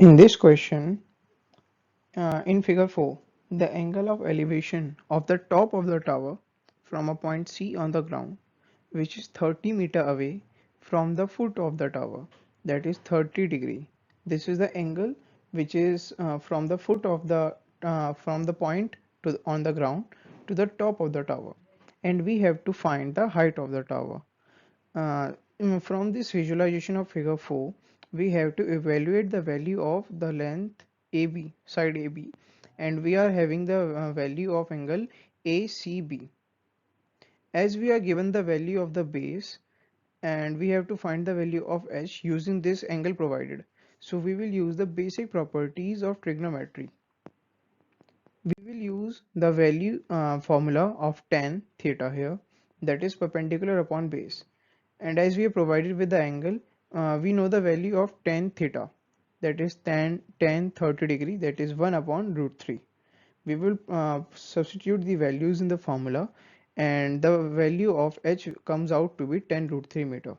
In this question, in figure 4, the angle of elevation of the top of the tower from a point C on the ground, which is 30 meter away from the foot of the tower, that is 30 degree. This is the angle which is from the foot of the from the point on the ground to the top of the tower, and we have to find the height of the tower. From this visualization of figure 4, we have to evaluate the value of the length AB, side AB, and we are having the value of angle ACB. As we are given the value of the base and we have to find the value of h using this angle provided. So we will use the basic properties of trigonometry. We will use the value formula of tan theta here, that is perpendicular upon base. And as we are provided with the angle, we know the value of tan theta, that is tan 30 degree, that is 1 upon root 3. We will substitute the values in the formula and the value of h comes out to be 10 root 3 meter.